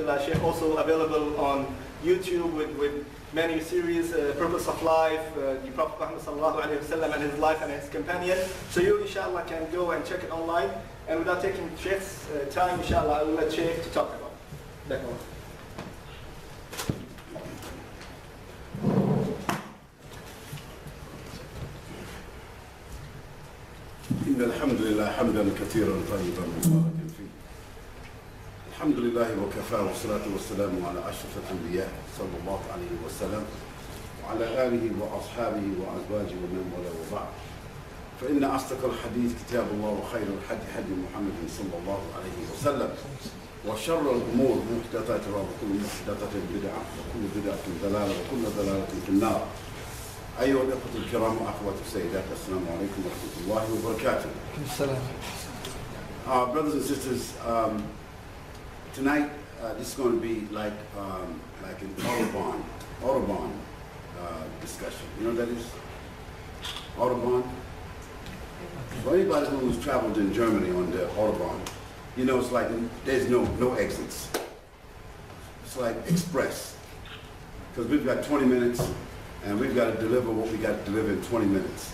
alhamdulillah, Shaykh also available on YouTube with many series, Purpose of Life, the Prophet Muhammad sallallahu alayhi wa sallam and his life and his companion. So you, inshallah, can go and check it online. And without taking Shaykh's time, inshallah, I will let Shaykh to talk about that one. إن الحمد لله حمدا كثيرا طيبا مباركا فيه. الحمد لله وكفى والصلاة والسلام على أشرف الأنبياء صلى الله عليه وسلم وعلى آله وأصحابه وأزواجه ومن والاه وبعد. فإن أصدق الحديث كتاب الله وخير الحديث حديث محمد صلى الله عليه وسلم وشر الأمور محدثاتها وكل محدثة بدعة وكل بدعة ضلالة وكل ضلالة في النار. أيها الأخوة الكرام وأخوات السيدات السلام عليكم ورحمة الله وبركاته. Brothers and sisters, tonight this is going to be like an Autobahn discussion. You know what that is? Autobahn? For anybody who's traveled in Germany on the Autobahn, you know it's like there's no exits. It's like express. Because we've got 20 minutes and we've got to deliver what we got to deliver in 20 minutes.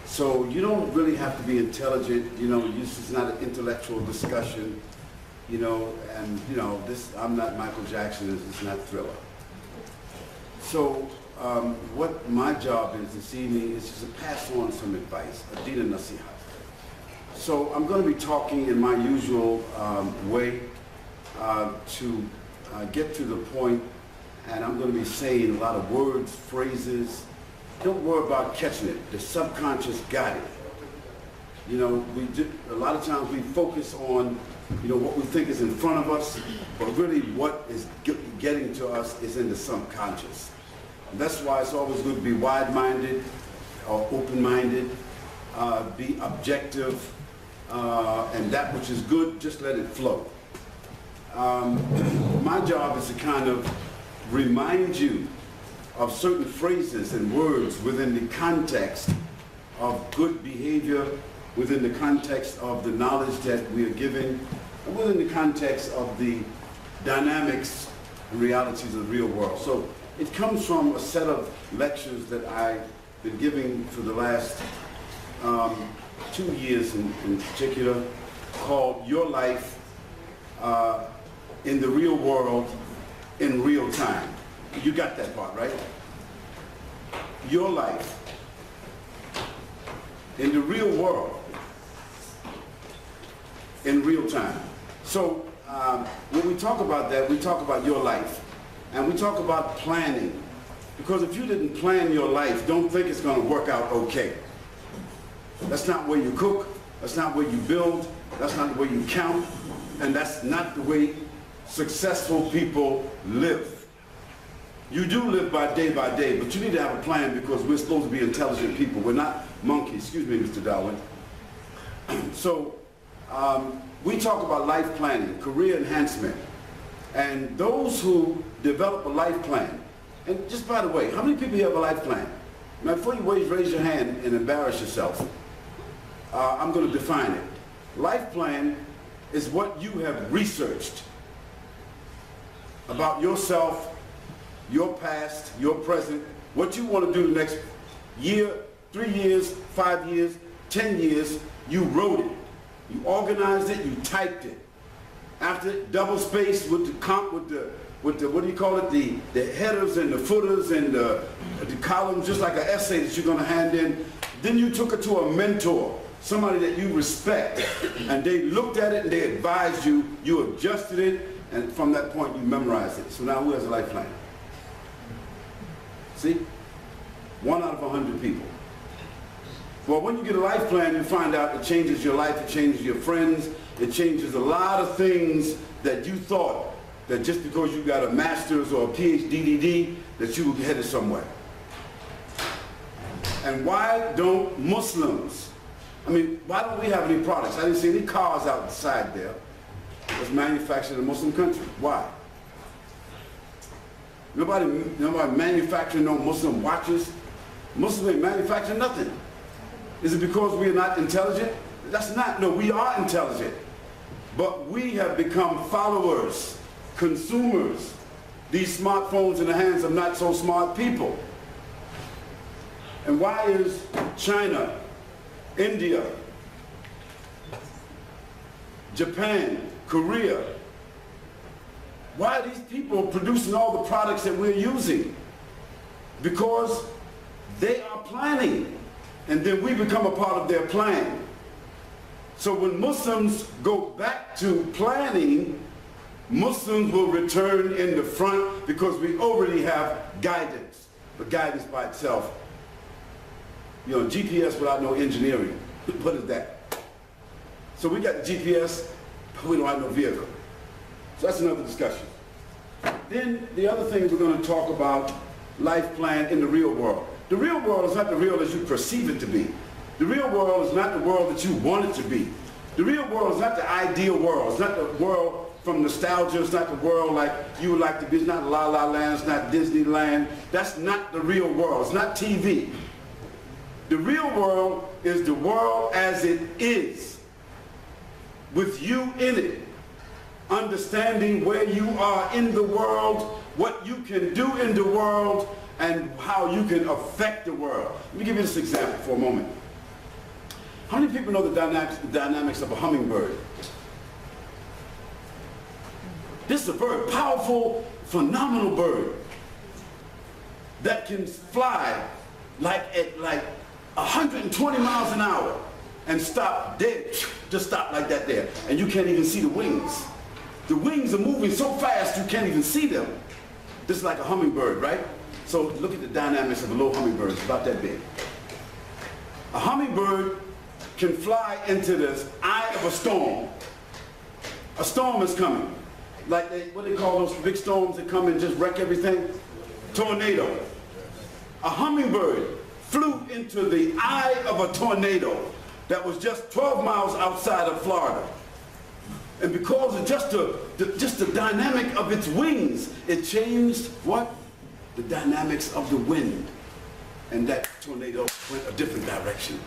So you don't really have to be intelligent, you know, it's not an intellectual discussion, you know, and you know, I'm not Michael Jackson, it's not Thriller. So what my job is this evening is just to pass on some advice, a deen and nasiha. So I'm going to be talking in my usual way to get to the point, and I'm going to be saying a lot of words, phrases. Don't worry about catching it. The subconscious got it. You know, a lot of times we focus on, you know, what we think is in front of us, but really what is getting to us is in the subconscious. And that's why it's always good to be wide-minded or open-minded, be objective, and that which is good, just let it flow. My job is to kind of remind you of certain phrases and words within the context of good behavior, within the context of the knowledge that we are giving, and within the context of the dynamics and realities of the real world. So it comes from a set of lectures that I've been giving for the last 2 years in particular, called Your Life in the Real World in Real Time. You got that part, right? Your life in the real world in real time. So when we talk about that, we talk about your life. And we talk about planning. Because if you didn't plan your life, don't think it's going to work out okay. That's not where you cook. That's not where you build. That's not the way you count. And that's not the way successful people live. You do live by day, but you need to have a plan because we're supposed to be intelligent people. We're not monkeys. Excuse me, Mr. Darwin. So we talk about life planning, career enhancement. And those who develop a life plan, and just by the way, how many people here have a life plan? Now, before you raise your hand and embarrass yourself, I'm going to define it. Life plan is what you have researched about yourself, your past, your present, what you want to do the next year, 3 years, 5 years, 10 years. You wrote it, you organized it, you typed it. After double space with the what do you call it? The headers and the footers and the columns, just like an essay that you're going to hand in. Then you took it to a mentor, somebody that you respect, and they looked at it and they advised you. You adjusted it, and from that point you memorized it. So now who has a life plan? See? 1 out of 100 people. Well, when you get a life plan, you find out it changes your life, it changes your friends, it changes a lot of things that you thought that just because you got a master's or a PhD, that you were headed somewhere. And why don't Muslims, why don't we have any products? I didn't see any cars outside there that's manufactured in a Muslim country. Why? Nobody manufacturing no Muslim watches. Muslims ain't manufacturing nothing. Is it because we are not intelligent? That's not, no, we are intelligent. But we have become followers consumers, these smartphones in the hands of not so smart people? And why is China, India, Japan, Korea, why are these people producing all the products that we're using? Because they are planning, and then we become a part of their plan. So when Muslims go back to planning, Muslims will return in the front because we already have guidance. But guidance by itself, you know, GPS without no engineering, what is that? So we got the GPS, but we don't have no vehicle. So that's another discussion. Then the other thing we're going to talk about, life plan in the real world. The real world is not the real as you perceive it to be. The real world is not the world that you want it to be. The real world is not the ideal world. It's not the world from nostalgia. It's not the world like you would like to be. It's not La La Land. It's not Disneyland. That's not the real world. It's not TV. The real world is the world as it is, with you in it, understanding where you are in the world, what you can do in the world, and how you can affect the world. Let me give you this example for a moment. How many people know the dynamics of a hummingbird? This is a very powerful, phenomenal bird that can fly at 120 miles an hour and stop dead, just stop like that there. And you can't even see the wings. The wings are moving so fast you can't even see them. This is like a hummingbird, right? So look at the dynamics of a little hummingbird. It's about that big. A hummingbird can fly into the eye of a storm. A storm is coming. Like what they call those big storms that come and just wreck everything? Tornado. A hummingbird flew into the eye of a tornado that was just 12 miles outside of Florida. And because of just the dynamic of its wings, it changed what? The dynamics of the wind. And that tornado went a different direction.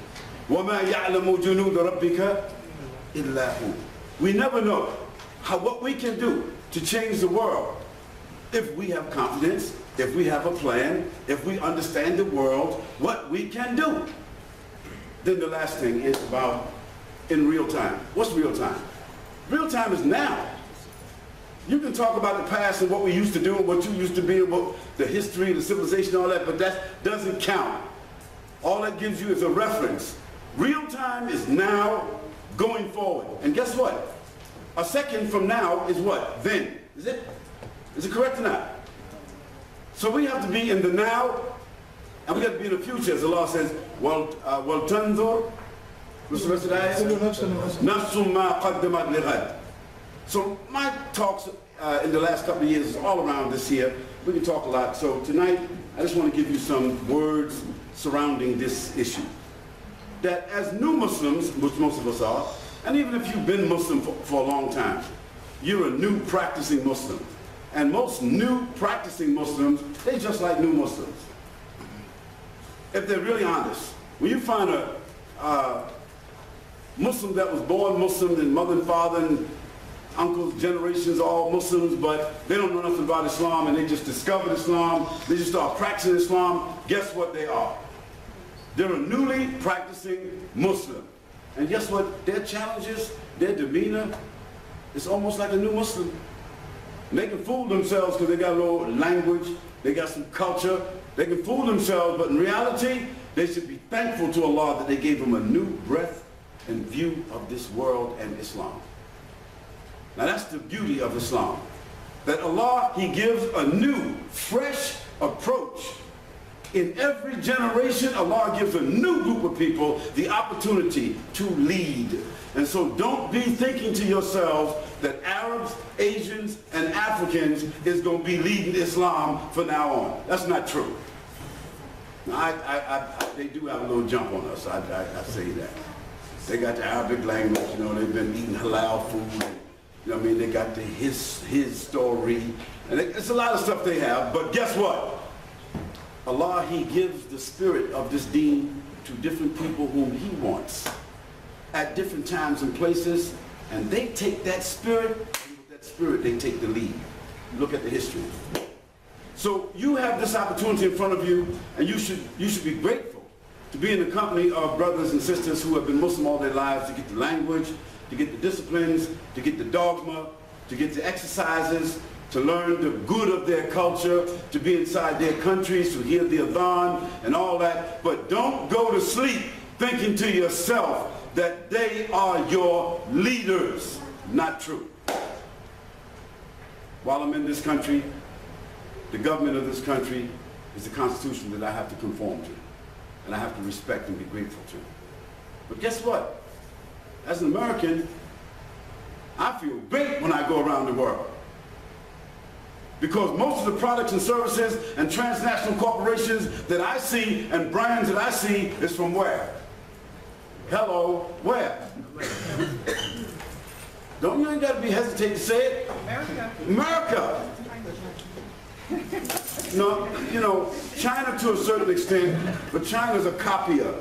وَمَا يَعْلَمُ جُنُودَ رَبِّكَ إِلَّا هُ. We never know what we can do to change the world if we have confidence, if we have a plan, if we understand the world, what we can do. Then the last thing is about in real time. What's real time? Real time is now. You can talk about the past and what we used to do and what you used to be and what the history, the civilization, all that, but that doesn't count. All that gives you is a reference. Real time is now, going forward. And guess what? A second from now is what? Then. Is it? Is it correct or not? So we have to be in the now, and we have to be in the future, as Allah says, وَلْتَنْظُرْ. What's the rest of the ayah? نَفْسٌ مَا قَدَّمَتْ لِغَدٍ. So my talks in the last couple of years is all around this here. We can talk a lot. So tonight, I just want to give you some words surrounding this issue. That as new Muslims, which most of us are, and even if you've been Muslim for a long time, you're a new practicing Muslim. And most new practicing Muslims, they just like new Muslims. If they're really honest. When you find a Muslim that was born Muslim and mother and father and uncles, generations, all Muslims, but they don't know nothing about Islam and they just discovered Islam, they just start practicing Islam, guess what they are? They're a newly practicing Muslim. And guess what? Their challenges, their demeanor, it's almost like a new Muslim. And they can fool themselves because they got a little language, they got some culture, they can fool themselves, but in reality, they should be thankful to Allah that they gave them a new breath and view of this world and Islam. Now that's the beauty of Islam. That Allah, He gives a new, fresh approach. In every generation, Allah gives a new group of people the opportunity to lead. And so don't be thinking to yourselves that Arabs, Asians, and Africans is going to be leading Islam from now on. That's not true. Now, they do have a little jump on us, I say that. They got the Arabic language, you know, they've been eating halal food. You know what I mean? They got his story. And it's a lot of stuff they have, but guess what? Allah, He gives the spirit of this deen to different people whom He wants at different times and places, and they take that spirit, and with that spirit they take the lead. look at the history. So you have this opportunity in front of you, and you should be grateful to be in the company of brothers and sisters who have been Muslim all their lives, to get the language, to get the disciplines, to get the dogma, to get the exercises, to learn the good of their culture, to be inside their countries, to hear the adhan and all that. But don't go to sleep thinking to yourself that they are your leaders. Not true. While I'm in this country, the government of this country is the Constitution that I have to conform to, and I have to respect and be grateful to. But guess what? As an American, I feel great when I go around the world. Because most of the products and services and transnational corporations that I see and brands that I see is from where? Hello, where? Don't you ain't got to be hesitant to say it? America. America. No, you know, China to a certain extent, but China's a copier.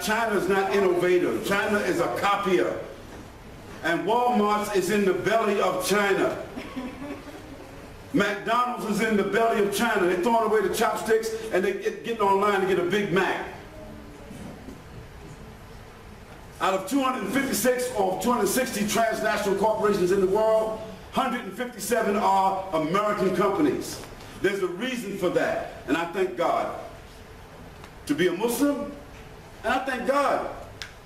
China's not innovator. China is a copier. And Walmart is in the belly of China. McDonald's is in the belly of China. They're throwing away the chopsticks and they're getting online to get a Big Mac. Out of 256 or 260 transnational corporations in the world, 157 are American companies. There's a reason for that, and I thank God to be a Muslim, and I thank God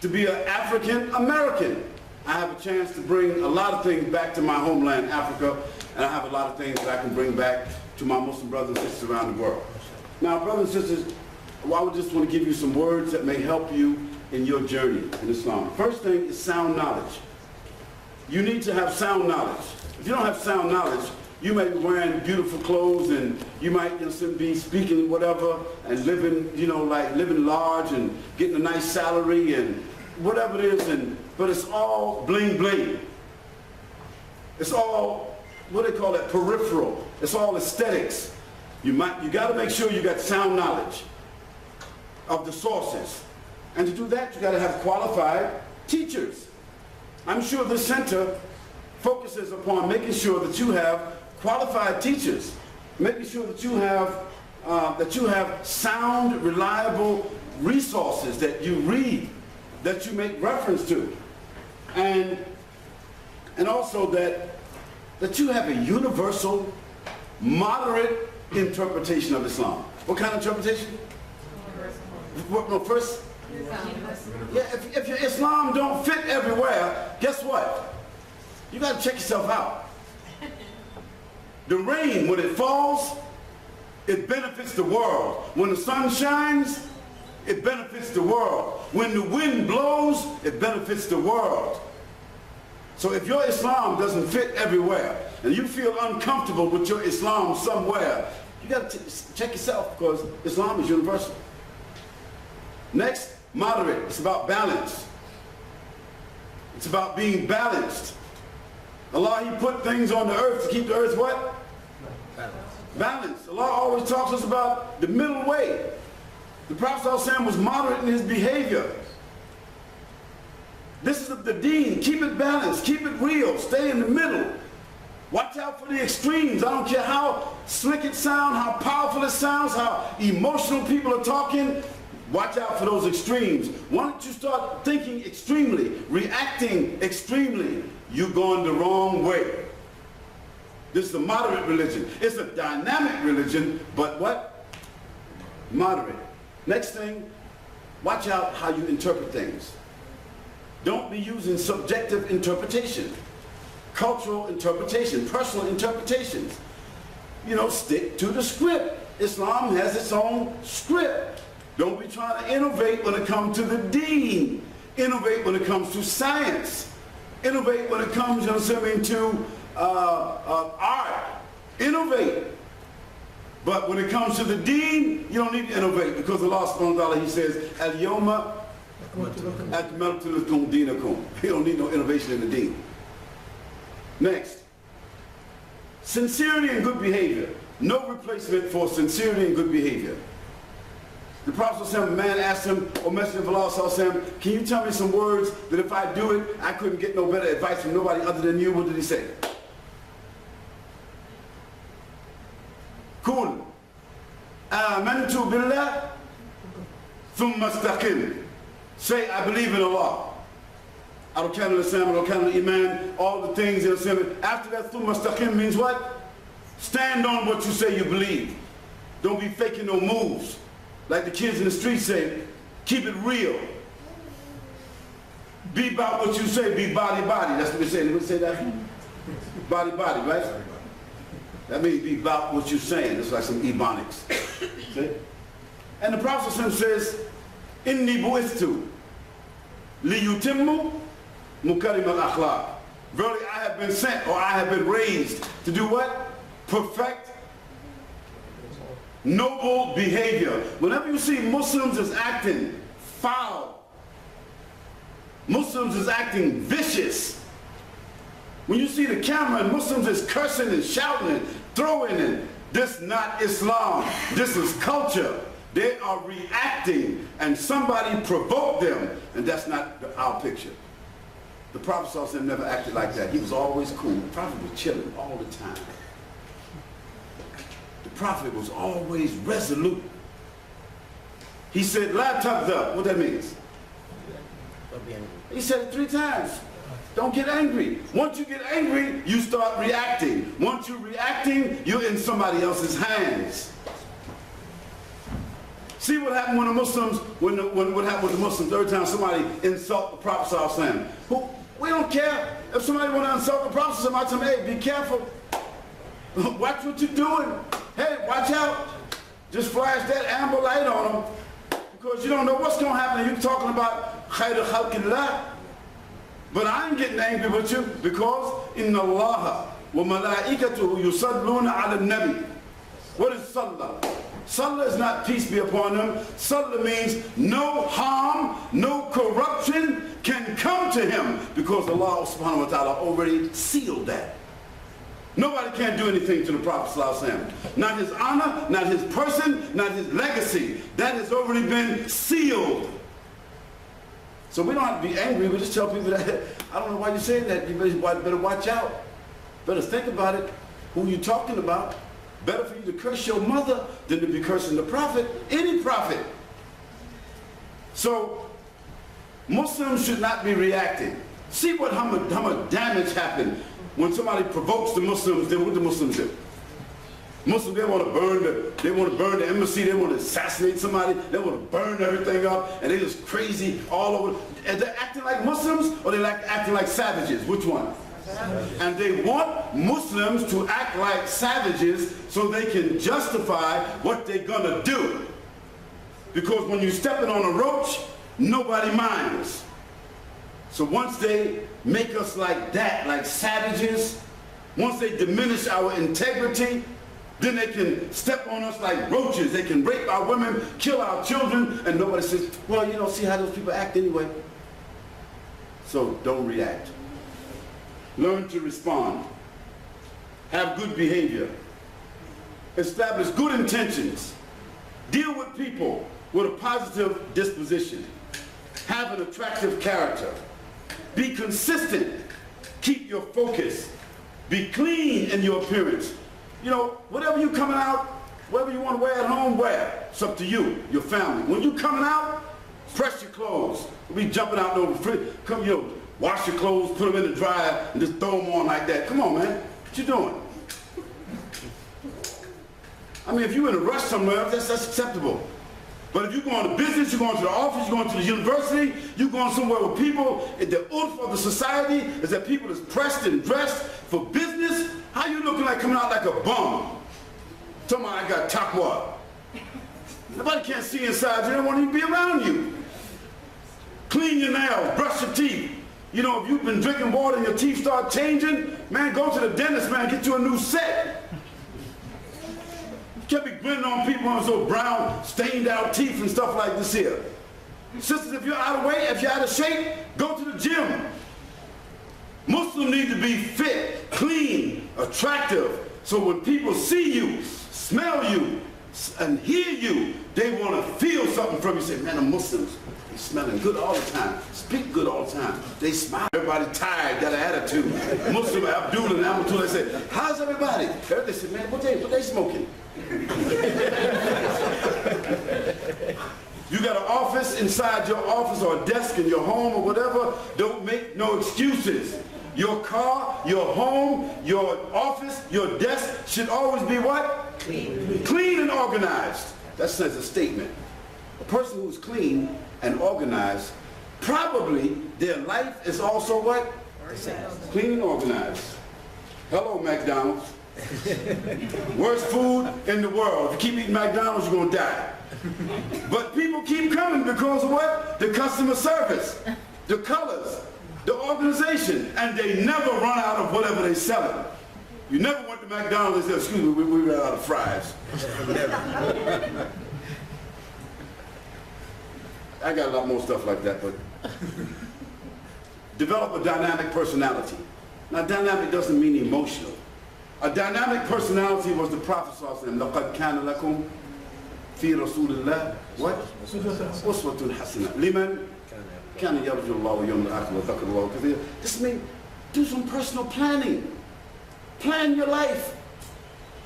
to be an African American. I have a chance to bring a lot of things back to my homeland, Africa, and I have a lot of things that I can bring back to my Muslim brothers and sisters around the world. Now, brothers and sisters, I would just want to give you some words that may help you in your journey in Islam. First thing is sound knowledge. You need to have sound knowledge. If you don't have sound knowledge, you may be wearing beautiful clothes and you might be speaking whatever and living, living large and getting a nice salary and whatever it is, but it's all bling bling. It's all, what do they call it, peripheral. It's all aesthetics. You got to make sure you got sound knowledge of the sources. And to do that, you got to have qualified teachers. I'm sure this center focuses upon making sure that you have qualified teachers, making sure that you have sound, reliable resources that you read, that you make reference to, and also that you have a universal, moderate interpretation of Islam. What kind of interpretation? No, first. Yeah, if your Islam don't fit everywhere, guess what? You got to check yourself out. The rain, when it falls, it benefits the world. When the sun shines, it benefits the world. When the wind blows, it benefits the world. So if your Islam doesn't fit everywhere, and you feel uncomfortable with your Islam somewhere, you got to check yourself, because Islam is universal. Next, moderate. It's about balance. It's about being balanced. Allah, He put things on the earth to keep the earth what? Balance. Allah always talks to us about the middle way. The Prophet ﷺ was moderate in his behavior. This is the deen. Keep it balanced. Keep it real. Stay in the middle. Watch out for the extremes. I don't care how slick it sounds, how powerful it sounds, how emotional people are talking. Watch out for those extremes. Once you start thinking extremely, reacting extremely, you're going the wrong way. This is a moderate religion. It's a dynamic religion, but what? Moderate. Next thing, watch out how you interpret things. Don't be using subjective interpretation, cultural interpretation, personal interpretations. Stick to the script. Islam has its own script. Don't be trying to innovate when it comes to the deen. Innovate when it comes to science. Innovate when it comes, to art. Innovate. But when it comes to the deen, you don't need to innovate, because Allah subhanahu wa ta'ala, He says, Al-Yawma akmaltu lakum dinakum. You don't need no innovation in the deen. Next. Sincerity and good behavior. No replacement for sincerity and good behavior. The Prophet, a man asked him, O Messenger of Allah, can you tell me some words that if I do it, I couldn't get no better advice from nobody other than you? What did he say? Cool. Amantu billah, thumma istaqim. Say, I believe in Allah. Arkan al-Islam, Arkan al-Iman, all the things in Islam. After that, thumma istaqim means what? Stand on what you say you believe. Don't be faking no moves. Like the kids in the street say, keep it real. Be about what you say, be body, body. That's what they say. Anybody say that? Body, body, right? That means be about what you're saying. It's like some ebonics. See? And the Prophet says, Inni bu'ithtu liyutimmu mukarim al-akhlaq. Verily I have been sent, or I have been raised to do what? Perfect noble behavior. Whenever you see Muslims is acting foul, Muslims is acting vicious, when you see the camera and Muslims is cursing and shouting and throwing and this not Islam, this is culture. They are reacting and somebody provoked them, and that's not our picture. The Prophet ﷺ never acted like that. He was always cool. The Prophet was chilling all the time. The Prophet was always resolute. He said, La tabdha. What that means? He said it 3 times. Don't get angry. Once you get angry, you start reacting. Once you're reacting, you're in somebody else's hands. See what happened when the Muslims, what happened with the Muslims every time somebody insult the Prophet ﷺ. We don't care if somebody want to insult the Prophet ﷺ. I tell them, hey, be careful. Watch what you're doing. Hey, watch out. Just flash that amber light on them, because you don't know what's going to happen. You're talking about khayr khalqillah. But I ain't getting angry with you, because inna Allah wa malaikatuhu yusalluna ala nabi. What is salah? Salah is not peace be upon him. Salah means no harm, no corruption can come to him, because Allah subhanahu wa ta'ala already sealed that. Nobody can do anything to the Prophet ﷺ. Not his honor, not his person, not his legacy. That has already been sealed. So we don't have to be angry. We just tell people that, I don't know why you're saying that. You better watch out. Better think about it. Who you talking about? Better for you to curse your mother than to be cursing the Prophet, any prophet. So Muslims should not be reacting. See how much damage happened when somebody provokes the Muslims. Then what do the Muslims do? Muslims, they want to burn the embassy, they want to assassinate somebody, they want to burn everything up, and they're just crazy all over. And they're acting like Muslims, or they're acting like savages? Which one? And they want Muslims to act like savages so they can justify what they're gonna do. Because when you're stepping on a roach, nobody minds. So once they make us like that, like savages, once they diminish our integrity, then they can step on us like roaches. They can rape our women, kill our children, and nobody says, well, you don't see how those people act anyway. So don't react. Learn to respond. Have good behavior. Establish good intentions. Deal with people with a positive disposition. Have an attractive character. Be consistent. Keep your focus. Be clean in your appearance. You know, whatever you coming out, whatever you want to wear at home, wear. It's up to you, your family. When you coming out, press your clothes. Be jumping out over the fridge. Come, you know, wash your clothes, put them in the dryer, and just throw them on like that. Come on, man. What you doing? I mean, if you're in a rush somewhere, that's acceptable. But if you're going to business, you're going to the office, you're going to the university, you're going somewhere with people, the oomph of the society is that people is pressed and dressed for business. How you looking like coming out like a bum? Talking about I got taqwa. Nobody can't see inside you. They don't want to even be around you. Clean your nails, brush your teeth. You know, if you've been drinking water and your teeth start changing, man, go to the dentist, man, get you a new set. You can't be grinning on people on so brown, stained out teeth and stuff like this here. Sisters, if you're out of weight, if you're out of shape, go to the gym. Muslims need to be fit, clean, attractive, so when people see you, smell you, and hear you, they want to feel something from you. Say, man, the Muslims, they smelling good all the time, speak good all the time. They smile. Everybody tired, got an attitude. Muslim Abdul and Amatul, they say, how's everybody? Everybody say, man, what they smoking? You got an office inside your office or a desk in your home or whatever, don't make no excuses. Your car, your home, your office, your desk should always be what? Clean. Clean and organized. That says a statement. A person who's clean and organized, probably their life is also what? Clean and organized. Hello, McDonald's. Worst food in the world. If you keep eating McDonald's, you're going to die. But people keep coming because of what? The customer service, the colors, the organization, and they never run out of whatever they're selling. You never went to McDonald's and said, excuse me, we ran out of fries. I got a lot more stuff like that, but develop a dynamic personality. Now, dynamic doesn't mean emotional. A dynamic personality was the Prophet ﷺ. لَقَدْ كَانَ لَكُمْ فِي رَسُولِ اللَّهِ what? أُسْوَةٌ حَسَنَةٌ لِمَنْ كَانَ يَرْجُو اللَّهَ وَيَوْمَ الْآخِرَ وَذَكَرَ اللَّهَ كَثِيرًا. This means do some personal planning. Plan your life.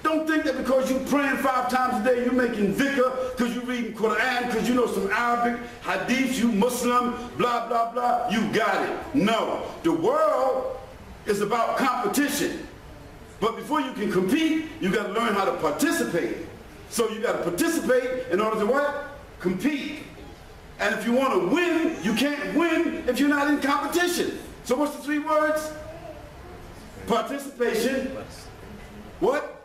Don't think that because you're praying 5 times a day, you're making dhikr, because you're reading Quran, because you know some Arabic, hadith, you Muslim, blah, blah, blah, you got it. No. The world is about competition. But before you can compete, you got to learn how to participate. So you got to participate in order to what? Compete. And if you want to win, you can't win if you're not in competition. So what's the 3 words? Participation. What?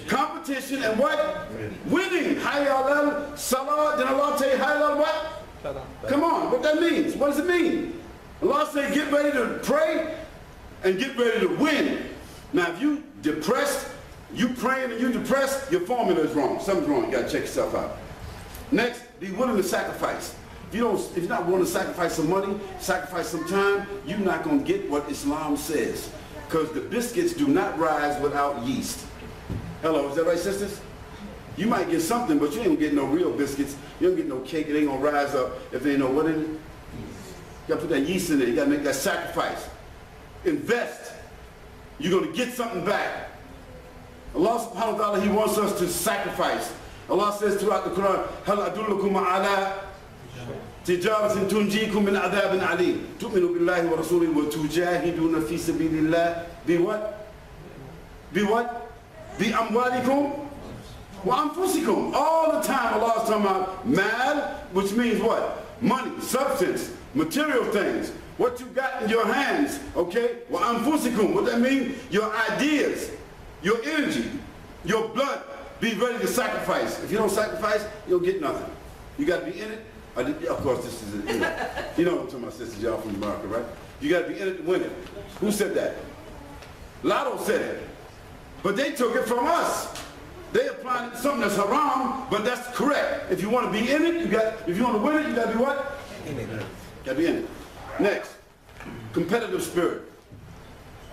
Competition and what? Winning. Hayya alal salah. Then Allah tell you hayya alal what? Come on, what that means? What does it mean? Allah say get ready to pray and get ready to win. Now if you depressed, you praying and you depressed, your formula is wrong. Something's wrong. You gotta check yourself out. Next, be willing to sacrifice. If you're not willing to sacrifice some money, sacrifice some time, you're not gonna get what Islam says. Because the biscuits do not rise without yeast. Hello, is that right, sisters? You might get something, but you ain't gonna get no real biscuits. You don't get no cake. It ain't gonna rise up if there ain't no what in it. You gotta put that yeast in there. You gotta make that sacrifice. Invest. You're gonna get something back. Allah subhanahu wa ta'ala, He wants us to sacrifice. Allah says throughout the Quran, هَلْ أَدُلُّكُمْ عَلَىٰ تِجَارَةٍ تُنْجِيكُمْ مِنْ عَذَابٍ عَلِيمٍ تُؤْمِنُوا بِاللَّهِ وَرَسُولِهِ وَتُجَاهِدُونَ فِي سَبِيلِ اللَّهِ بِوَّتْ؟ بِوَّتْ؟ بِأَمْوَالِكُمْ وَأَنفُسِكُمْ. All the time Allah is talking about mal, which means what? Money, substance, material things. What you got in your hands, okay? وَأَنفُسِكُمْ. What that means? Your ideas, your energy, your blood. Be ready to sacrifice. If you don't sacrifice, you'll get nothing. You got to be in it. Of course, this is it. You know what I'm talking about, sisters, y'all from America, right? You got to be in it to win it. Who said that? Lotto said it. But they took it from us. They applied something that's haram, but that's correct. If you want to be in it, if you want to win it, you got to be what? In it. Got to be in it. Next, competitive spirit.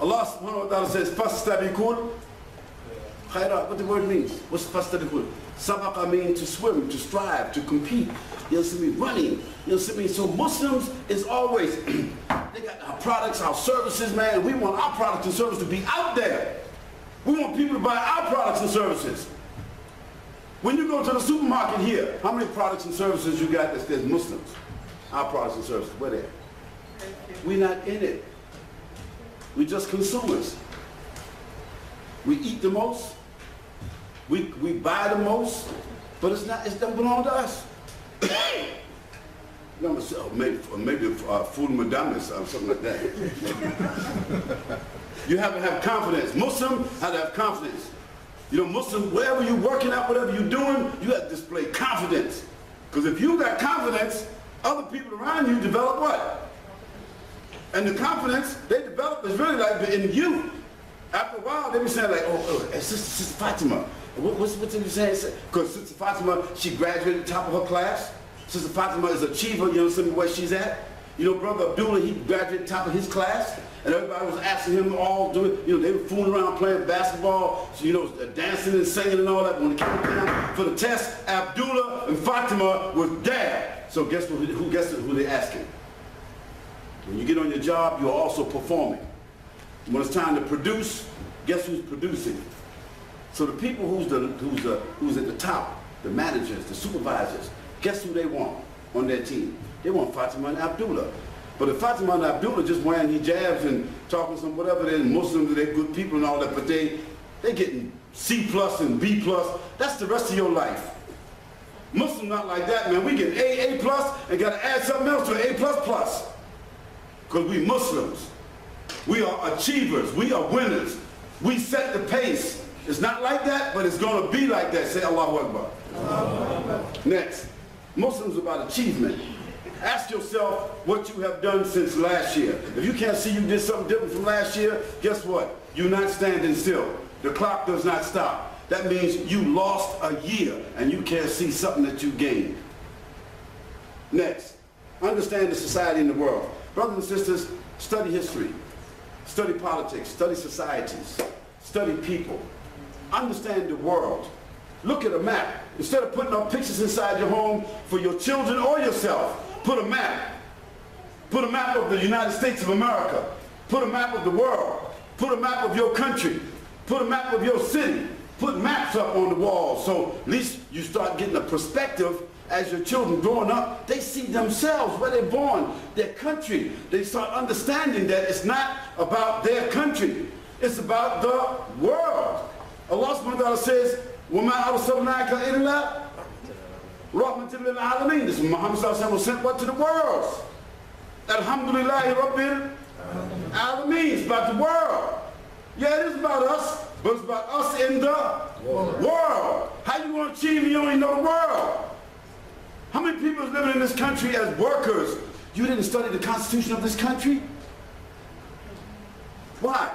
Allah subhanahu wa ta'ala says, فَاسْتَبِقُوا khairat. What the word means? What's fastabiqul? Sabaqa means to swim, to strive, to compete. You know what I mean? Running. You know what I mean? So Muslims is always, they got our products, our services, man. We want our products and services to be out there. We want people to buy our products and services. When you go to the supermarket here, how many products and services you got that says Muslims? Our products and services, where they at? We're not in it. We're just consumers. We eat the most. We buy the most, but it doesn't belong to us. You know, maybe food madamis or something like that. You have to have confidence. Muslim have to have confidence. You know, Muslim, wherever you're working at, whatever you're doing, you have to display confidence. Because if you got confidence, other people around you develop what? And the confidence they develop is really like in you. After a while, they be saying like, oh, Sister Fatima. What's you saying? Because Sister Fatima, she graduated at the top of her class. Sister Fatima is an achiever, you know, where she's at. You know, Brother Abdullah, he graduated at the top of his class. And everybody was asking him all doing, they were fooling around playing basketball, so, dancing and singing and all that. When it came down for the test, Abdullah and Fatima was there. So guess who they asking? When you get on your job, you're also performing. When it's time to produce, guess who's producing? So the people who's at the top, the managers, the supervisors, guess who they want on their team? They want Fatima and Abdullah. But if Fatima and Abdullah just wearing hijabs and talking some whatever, they're Muslims, they're good people and all that, but they getting C+ and B+, that's the rest of your life. Muslims not like that, man. We get A+, and got to add something else to A++. Because we Muslims. We are achievers. We are winners. We set the pace. It's not like that, but it's going to be like that. Say Allahu Akbar. Allahu Akbar. Next. Muslims about achievement. Ask yourself what you have done since last year. If you can't see you did something different from last year, guess what? You're not standing still. The clock does not stop. That means you lost a year and you can't see something that you gained. Next, understand the society in the world. Brothers and sisters, study history, study politics, study societies, study people. Understand the world. Look at a map. Instead of putting up pictures inside your home for your children or yourself, put a map. Put a map of the United States of America. Put a map of the world. Put a map of your country. Put a map of your city. Put maps up on the wall so at least you start getting a perspective as your children growing up. They see themselves, where they're born, their country. They start understanding that it's not about their country. It's about the world. Allah subhanahu wa ta'ala says, وَمَا أَرْسَلْنَاكَ إِلَّا رَحْمَةً لِلْعَالَمِينَ. This is Muhammad sallallahu alaihi wasallam was sent what to the world? Alhamdulillahi Rabbil Alameen. It's about the world. Yeah, it is about us, but it's about us in the world. How you want to achieve when you only know the world? How many people is living in this country as workers? You didn't study the Constitution of this country? Why?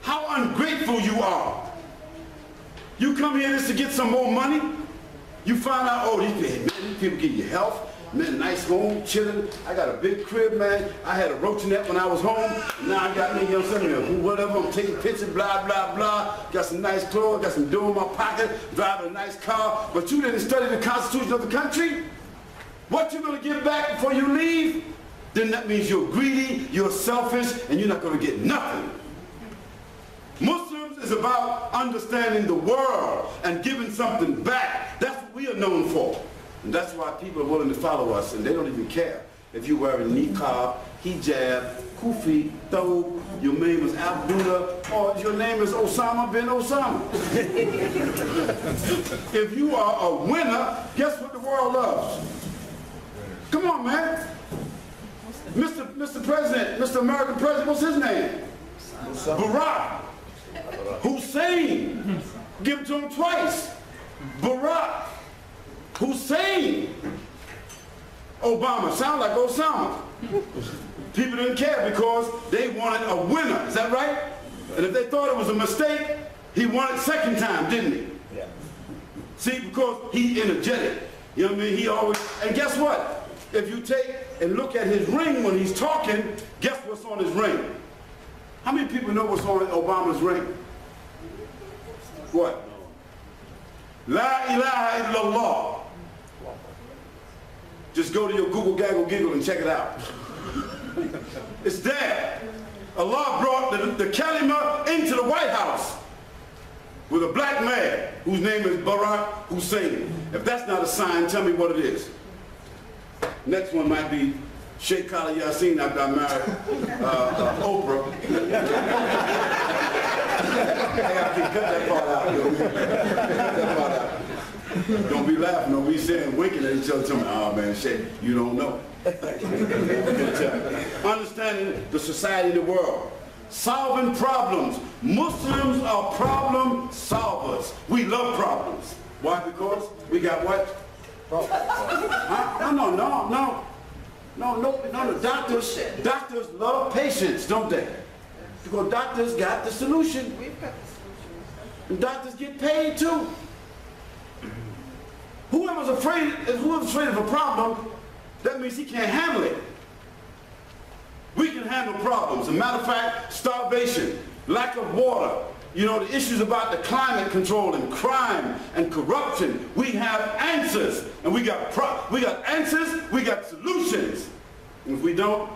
How ungrateful you are. You come here just to get some more money. You find out, oh, these people give you health. Man, nice home, chilling. I got a big crib, man. I had a roachinette when I was home. Now I got me, whatever. I'm taking pictures, blah, blah, blah. Got some nice clothes, got some dough in my pocket, driving a nice car. But you didn't study the Constitution of the country? What you gonna give back before you leave? Then that means you're greedy, you're selfish, and you're not gonna get nothing. Muslims is about understanding the world and giving something back. That's what we are known for. And that's why people are willing to follow us, and they don't even care if you're wearing niqab, hijab, kufi, thobe, your name is Abdullah, or your name is Osama bin Osama. If you are a winner, guess what the world loves? Come on, man. Mr. President, Mr. American President, what's his name? Barack Hussein. Give it to him twice. Barack Hussein. Obama, sound like Osama. People didn't care because they wanted a winner, is that right? And if they thought it was a mistake, he won it second time, didn't he? Yeah. See, because he's energetic. You know what I mean? He always, and guess what? If you take and look at his ring when he's talking, guess what's on his ring? How many people know what's on Obama's ring? What? La ilaha illallah. Just go to your Google Gaggle Giggle and check it out. It's there. Allah brought the kalima into the White House with a black man whose name is Barack Hussein. If that's not a sign, tell me what it is. Next one might be Shaykh Khalid Yasin after I married Oprah. I got to cut that part out. Cut that part out. Don't be laughing, don't be saying, winking at each other, telling me, oh man, Shaykh, you don't know. Understanding the society of the world. Solving problems. Muslims are problem solvers. We love problems. Why? Because we got what? Huh? No. Doctors love patients, don't they? Because doctors got the solution. We've got the solution. And doctors get paid too. Whoever's afraid of a problem, that means he can't handle it. We can handle problems. As a matter of fact, starvation, lack of water, you know, the issues about the climate control and crime and corruption. We have answers, and we got answers, we got solutions. And if we don't,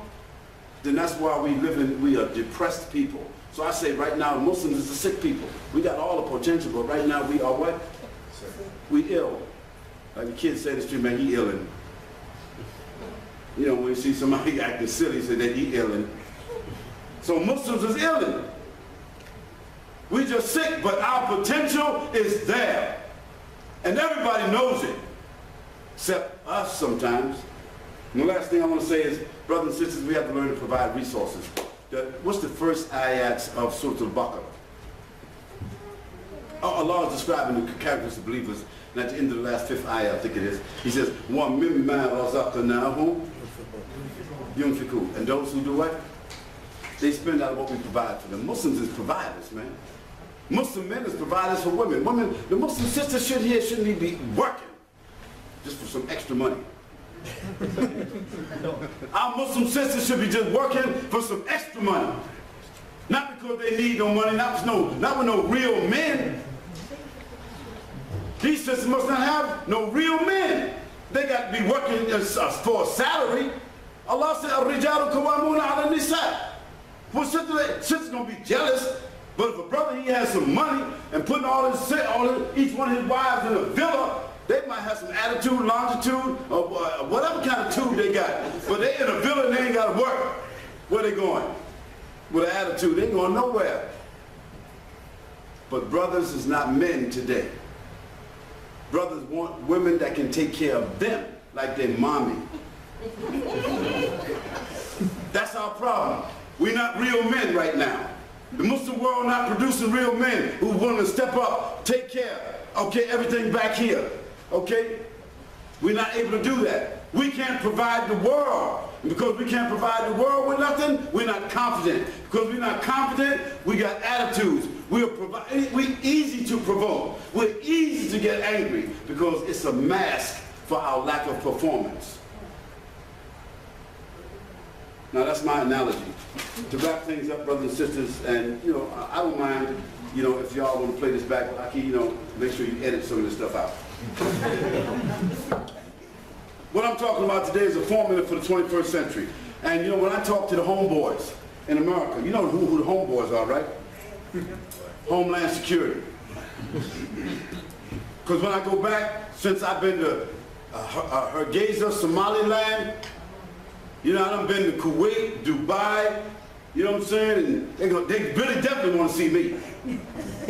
then that's why we are depressed people. So I say right now, Muslims is the sick people. We got all the potential, but right now we are what? We ill. Like the kids say in the street, man, he illin'. You know, when you see somebody acting silly, say that he illin'. So Muslims is illin'. We just sick, but our potential is there. And everybody knows it, except us sometimes. And the last thing I want to say is, brothers and sisters, we have to learn to provide resources. What's the first ayats of Surah Al-Baqarah? Allah is describing the characters of believers. And at the end of the last fifth ayah, I think it is, he says, وَمِمَّا رَزَقْنَاهُمْ يُنْفِقُونَ. And those who do what? They spend out of what we provide for them. Muslims is providers, man. Muslim men is providers for women. The Muslim sisters shouldn't be working just for some extra money. Our Muslim sisters should be just working for some extra money. Not because they need no money, not with no real men. These sisters must not have no real men. They got to be working for a salary. Allah said, الرِّجَالُ قَوَّامُونَ عَلَى النِّسَاءِ. Well, sister's going to be jealous, but if a brother, he has some money and putting each one of his wives in a villa, they might have some attitude, longitude, or whatever kind of tube they got. But they in a villa and they ain't got to work. Where they going? With an attitude, they ain't going nowhere. But brothers is not men today. Brothers want women that can take care of them like their mommy. That's our problem. We're not real men right now. The Muslim world not producing real men who want to step up, take care, okay, everything back here, okay? We're not able to do that. We can't provide the world. And because we can't provide the world with nothing, we're not confident. Because we're not confident, we got attitudes. We're easy to provoke. We're easy to get angry because it's a mask for our lack of performance. Now that's my analogy. To wrap things up, brothers and sisters, and you know, I don't mind, you know, if y'all want to play this back, but I can, you know, make sure you edit some of this stuff out. What I'm talking about today is a formula for the 21st century. And you know, when I talk to the homeboys in America, you know who the homeboys are, right? Homeland Security. Because when I go back, since I've been to Hargeisa, Somaliland, you know, I've been to Kuwait, Dubai, you know what I'm saying? And they really definitely want to see me.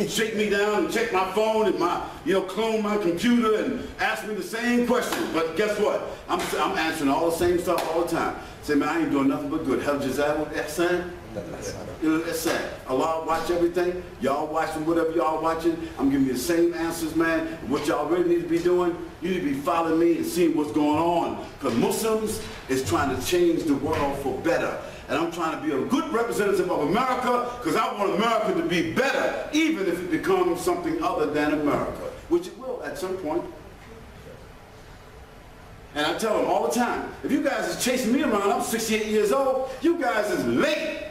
Shake me down and check my phone and clone my computer and ask me the same question. But guess what? I'm answering all the same stuff all the time. Say, man, I ain't doing nothing but good. Hell, Jazal, Yasin. You know, that's sad. Allah watch everything. Y'all watching whatever y'all watching. I'm giving you the same answers, man. What y'all really need to be doing, you need to be following me and seeing what's going on. Because Muslims is trying to change the world for better. And I'm trying to be a good representative of America because I want America to be better, even if it becomes something other than America, which it will at some point. And I tell them all the time, if you guys is chasing me around, I'm 68 years old, you guys is late.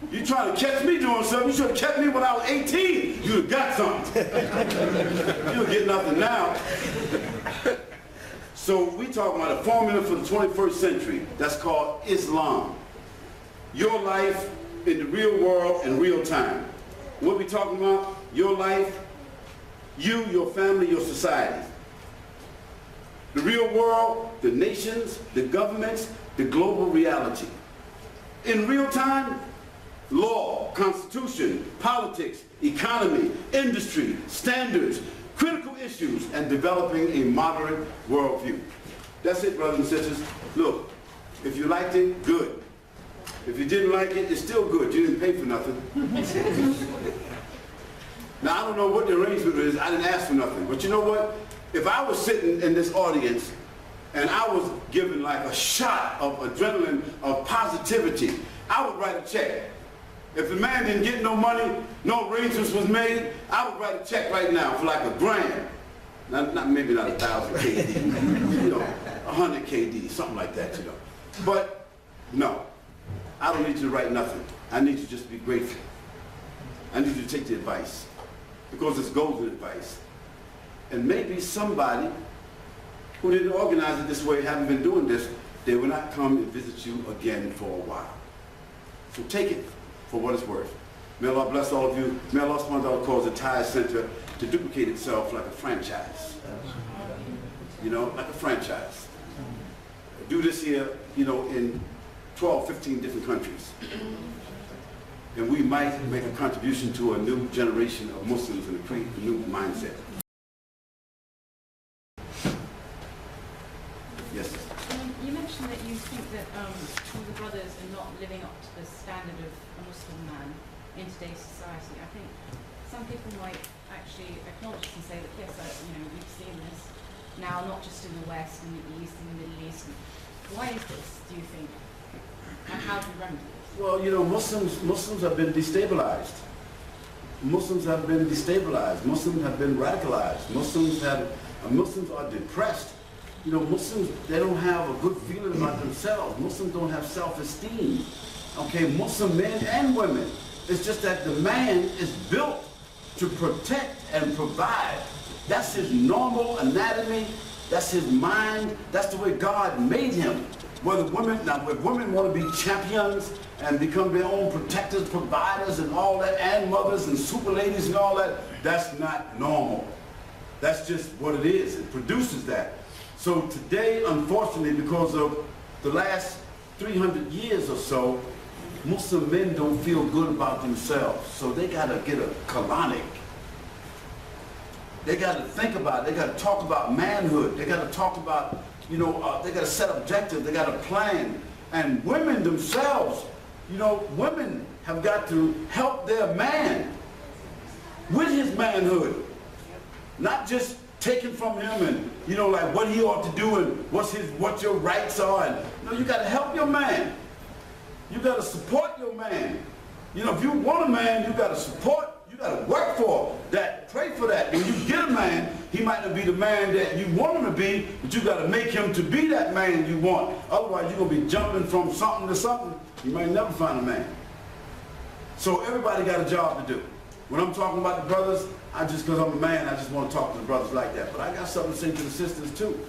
You trying to catch me doing something, you should have kept me when I was 18. You'd have got something. You don't get nothing now. So we talking about a formula for the 21st century that's called Islam. Your life in the real world in real time. What we talking about? Your life, you, your family, your society. The real world, the nations, the governments, the global reality. In real time, law, constitution, politics, economy, industry, standards, critical issues, and developing a modern worldview. That's it, brothers and sisters. Look, if you liked it, good. If you didn't like it, it's still good. You didn't pay for nothing. Now, I don't know what the arrangement is. I didn't ask for nothing. But you know what? If I was sitting in this audience and I was given like a shot of adrenaline, of positivity, I would write a check. If the man didn't get no money, no arrangements was made, I would write a check right now for like $1,000. Maybe not 1,000 KD, you know, 100 KD, something like that, you know. But no. I don't need you to write nothing. I need you just to be grateful. I need you to take the advice, because it's golden advice. And maybe somebody who didn't organize it this way, haven't been doing this, they will not come and visit you again for a while. So take it for what it's worth. May Allah bless all of you. May Allah subhanahu wa ta'ala cause the Thai Center to duplicate itself like a franchise. You know, like a franchise. Do this here, you know, in 12, 15 different countries. And we might make a contribution to a new generation of Muslims and create a new mindset. Yes. You mentioned that you think that all the brothers are not living up to the standard of a Muslim man in today's society. I think some people might actually acknowledge this and say that yes, we've seen this now, not just in the West, in the East, in the Middle East. Why is this, do you think? And how do you remedy this? Well, you know, Muslims have been destabilized. Muslims have been destabilized. Muslims have been radicalized. Muslims are depressed. You know, Muslims, they don't have a good feeling about themselves. Muslims don't have self-esteem. Okay, Muslim men and women. It's just that the man is built to protect and provide. That's his normal anatomy. That's his mind. That's the way God made him. Whether women want to be champions and become their own protectors, providers, and all that, and mothers and super ladies and all that, that's not normal. That's just what it is. It produces that. So today, unfortunately, because of the last 300 years or so, Muslim men don't feel good about themselves. So they got to get a colonic. They got to think about it. They got to talk about manhood. They got to talk about, they got to set objectives. They got to plan. And women themselves, women have got to help their man with his manhood. Not just taken from him and, like what he ought to do and what your rights are. And, you got to help your man. You got to support your man. If you want a man, you got to support. You got to work for that. Pray for that. When you get a man, he might not be the man that you want him to be, but you got to make him to be that man you want. Otherwise, you're going to be jumping from something to something. You might never find a man. So everybody got a job to do. When I'm talking about the brothers, because I'm a man, I just want to talk to the brothers like that. But I got something to say to the sisters too.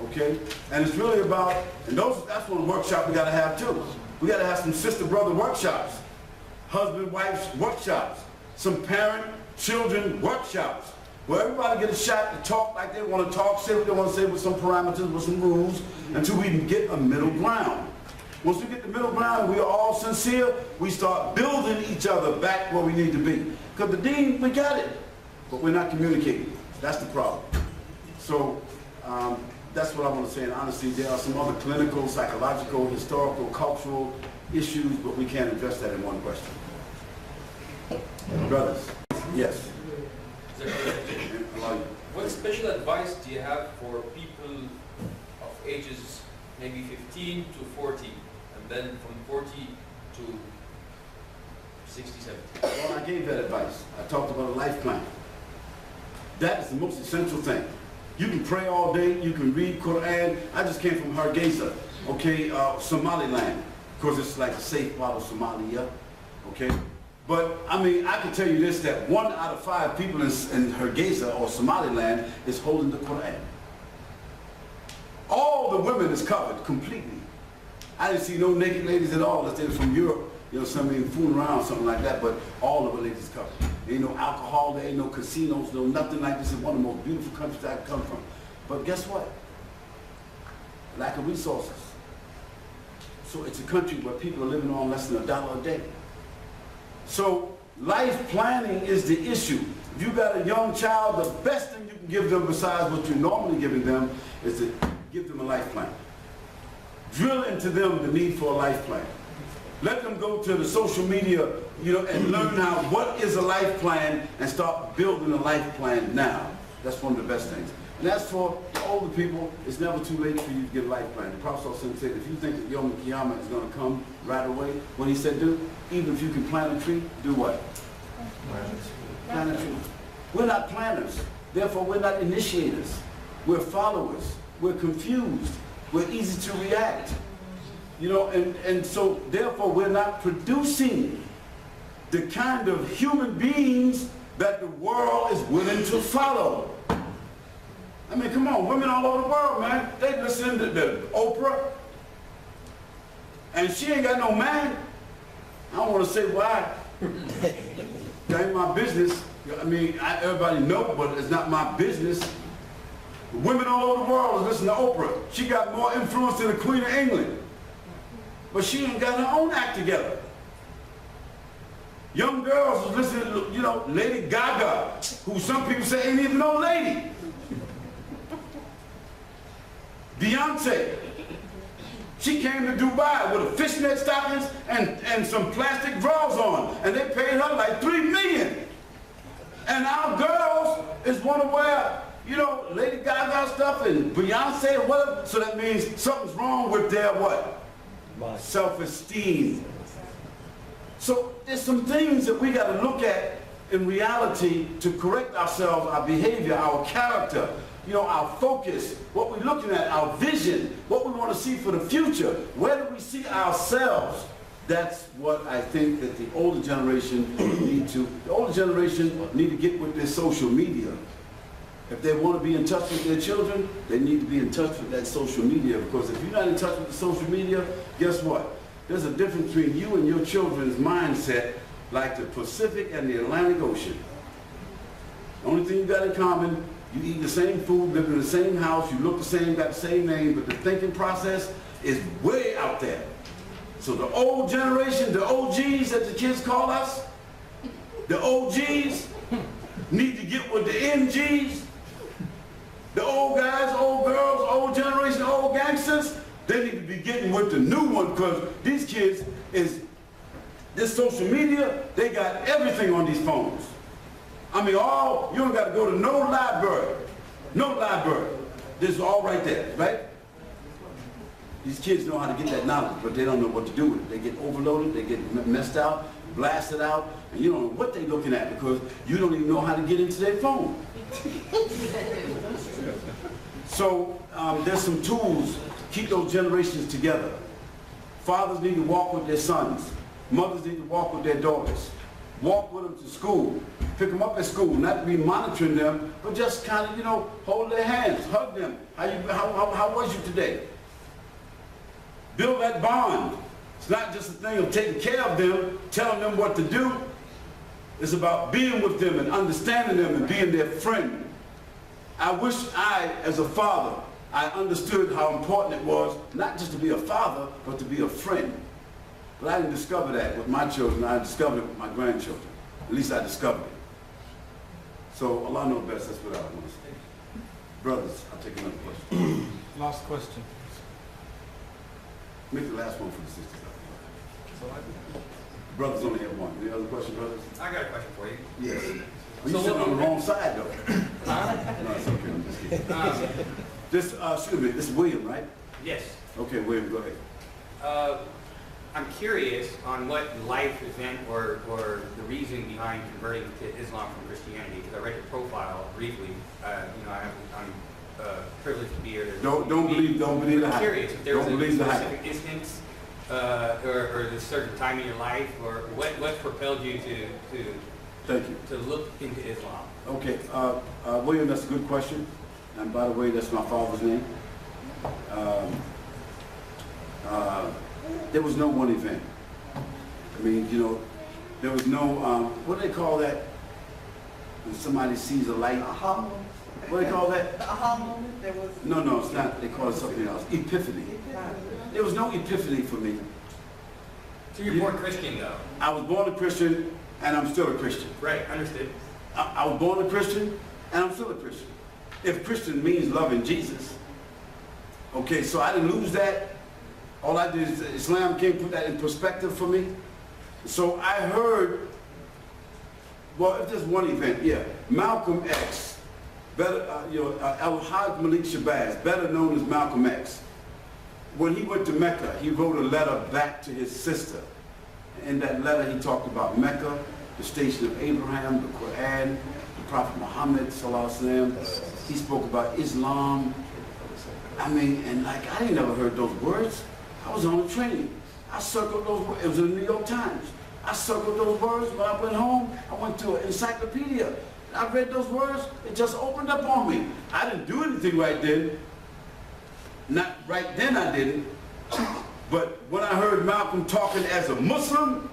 Okay? And it's really about, and that's one workshop we got to have too. We got to have some sister-brother workshops, husband-wife workshops, some parent-children workshops, where everybody get a shot to talk like they want to talk, say what they want to say with some parameters, with some rules, until we can get a middle ground. Once we get the middle ground and we are all sincere, we start building each other back where we need to be. Because the deen, we got it, but we're not communicating. That's the problem. So that's what I want to say. And honestly, there are some other clinical, psychological, historical, cultural issues, but we can't address that in one question. Brothers, yes. What special advice do you have for people of ages maybe 15 to 40, and then from 40 to 60, 70? Well, I gave that advice. I talked about a life plan. That is the most essential thing. You can pray all day, you can read Quran. I just came from Hargeisa, okay, Somaliland. Of course, it's like a safe part of Somalia, okay? But, I mean, I can tell you this, that 1 out of 5 people in Hargeisa or Somaliland is holding the Quran. All the women is covered completely. I didn't see no naked ladies at all. Let's say from Europe, somebody fooling around, something like that, but all of the ladies covered. There ain't no alcohol, there ain't no casinos, no nothing like this. It's one of the most beautiful countries I can come from. But guess what? Lack of resources. So it's a country where people are living on less than $1 a day. So life planning is the issue. If you got a young child, the best thing you can give them besides what you're normally giving them is to give them a life plan. Drill into them the need for a life plan. Let them go to the social media, and learn what is a life plan and start building a life plan now. That's one of the best things. And as for the older people, it's never too late for you to get a life plan. The Prophet said, if you think that Yom Kippur is going to come right away, what he said do, even if you can plant a tree, do what? Plant a tree. We're not planners. Therefore, we're not initiators. We're followers. We're confused. We're easy to react. You know, and so therefore we're not producing the kind of human beings that the world is willing to follow. I mean, come on, women all over the world, man, they listen to Oprah, and she ain't got no man. I don't want to say why. That ain't my business. I mean, everybody know, but it's not my business. Women all over the world listen to Oprah. She got more influence than the Queen of England. But she ain't got her own act together. Young girls was listening to, you know, Lady Gaga, who some people say ain't even no lady. Beyonce. She came to Dubai with a fishnet stockings and some plastic drawers on, and they paid her like $3 million. And our girls is want to wear, you know, Lady Gaga stuff and Beyonce or whatever. So that means something's wrong with their what? Self-esteem. So there's some things that we got to look at in reality to correct ourselves, our behavior, our character, you know, our focus, what we're looking at, our vision, what we want to see for the future. Where do we see ourselves? That's what I think that the older generation need to get with their social media. If they want to be in touch with their children, they need to be in touch with that social media, because if you're not in touch with the social media, guess what? There's a difference between you and your children's mindset like the Pacific and the Atlantic Ocean. The only thing you got in common, you eat the same food, live in the same house, you look the same, got the same name, but the thinking process is way out there. So the old generation, the OGs that the kids call us, the OGs need to get with the MGs. The old guys, old girls, old generation, old gangsters, they need to be getting with the new one, because these kids this social media, they got everything on these phones. I mean, you don't got to go to no library. No library. This is all right there, right? These kids know how to get that knowledge, but they don't know what to do with it. They get overloaded, they get messed out, blasted out, and you don't know what they're looking at because you don't even know how to get into their phone. So there's some tools to keep those generations together. Fathers need to walk with their sons. Mothers need to walk with their daughters. Walk with them to school. Pick them up at school, not to be monitoring them, but just kind of, you know, hold their hands, hug them. How was you today? Build that bond. It's not just a thing of taking care of them, telling them what to do. It's about being with them and understanding them and being their friend. I wish as a father, I understood how important it was not just to be a father, but to be a friend. But I didn't discover that with my children. I discovered it with my grandchildren. At least I discovered it. So Allah knows best. That's what I want to say. Brothers, I'll take another question. Last question. Make the last one for the sisters. Brothers only have one. Any other question, brothers? I got a question for you. Yes. Well, you sitting on the wrong side, though. No, it's okay. I'm just kidding. Excuse me. This is William, right? Yes. Okay, William, go ahead. I'm curious on what life event or the reason behind converting to Islam from Christianity, because I read your profile briefly. You know, I'm privileged to be here. Don't believe the hype. I'm curious if there was Don't a believe the hype. specific instance or a certain time in your life, or what propelled you Thank you. to look into Islam. Okay, William, that's a good question. And by the way, that's my father's name. There was no one event. I mean, you know, there was no, what do they call that? When somebody sees a light? Aha moment. What do they call that? The aha moment, there was... No, it's not. They call it something else. Epiphany. There was no epiphany for me. So you're born Christian, though? I was born a Christian, and I'm still a Christian. Right, understood. I was born a Christian, and I'm still a Christian. If Christian means loving Jesus. Okay, so I didn't lose that. All I did is Islam came put that in perspective for me. So I heard, well, if there's one event, yeah, Malcolm X, Al-Hajj Malik Shabazz, better known as Malcolm X. When he went to Mecca, he wrote a letter back to his sister. In that letter, he talked about Mecca, the station of Abraham, the Quran, the Prophet Muhammad, sallallahu alaihi wasallam. He spoke about Islam. I mean, and like, I ain't never heard those words. I was on a train. I circled those words. It was in the New York Times. I circled those words. When I went home, I went to an encyclopedia. I read those words. It just opened up on me. I didn't do anything right then. Not right then I didn't. But when I heard Malcolm talking as a Muslim,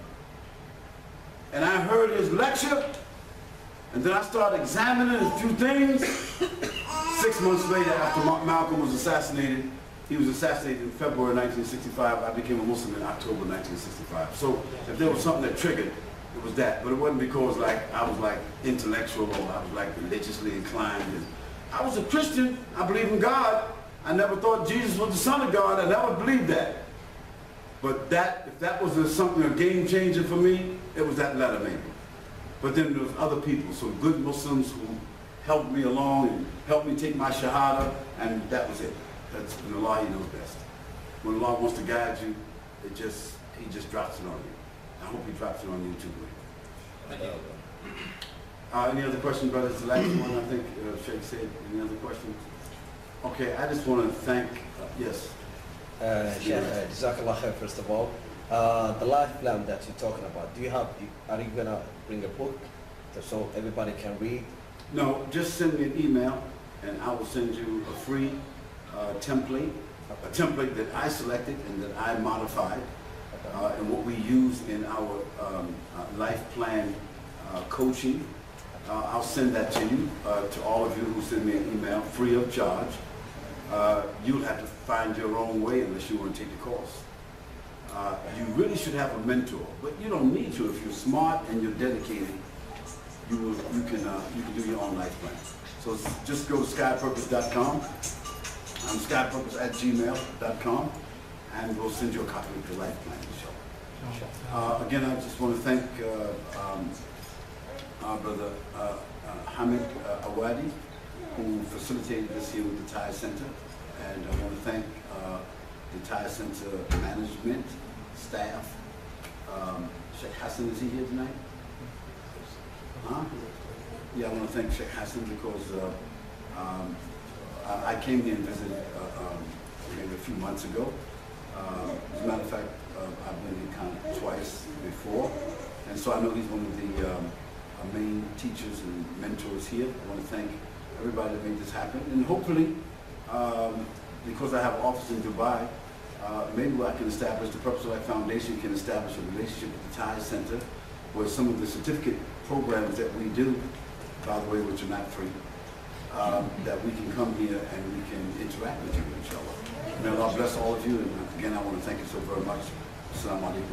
and I heard his lecture, and then I started examining a few things, 6 months later, after Malcolm was assassinated, he was assassinated in February 1965. I became a Muslim in October 1965. So if there was something that triggered, it was that. But it wasn't because I was like intellectual or I was like religiously inclined. I was a Christian. I believe in God. I never thought Jesus was the Son of God. I never believed that. But if that was something, a game changer for me, it was that letter maybe. But then there was other people, some good Muslims who helped me along and helped me take my Shahada, and that was it. That's when Allah, He knows best. When Allah wants to guide you, He just drops it on you. I hope He drops it on you too. Thank you. Any other questions, brothers? The last one, I think Shaykh said. Any other questions? Okay, I just want to thank, yes. Shaykh, Jazakallah khair, first of all. The life plan that you're talking about, are you going to bring a book so everybody can read? No, just send me an email and I will send you a free template, a template that I selected and that I modified, and what we use in our life plan coaching. I'll send that to you, to all of you who send me an email, free of charge. You'll have to find your own way unless you want to take the course. You really should have a mentor, but you don't need to. If you're smart and you're dedicated, you can do your own life plan. So just go to skypurpose.com. I'm skypurpose@gmail.com, and we'll send you a copy of the life plan. Again, I just want to thank our brother Hamid Awadi, who facilitated this here with the Thai Center, and I want to thank the Thai Center management, staff. Shaykh Hassan, is he here tonight? Huh? Yeah, I want to thank Shaykh Hassan because I came here and visited maybe a few months ago. As a matter of fact, I've been here kind of twice before, and so I know he's one of the main teachers and mentors here. I want to thank everybody that made this happen, and hopefully, because I have an office in Dubai, maybe I can establish, the Purpose of Life Foundation can establish a relationship with the Thai Center, where some of the certificate programs that we do, by the way, which are not free, that we can come here and we can interact with you, inshallah. May Allah bless all of you, and again, I want to thank you so very much. Assalamu alaikum.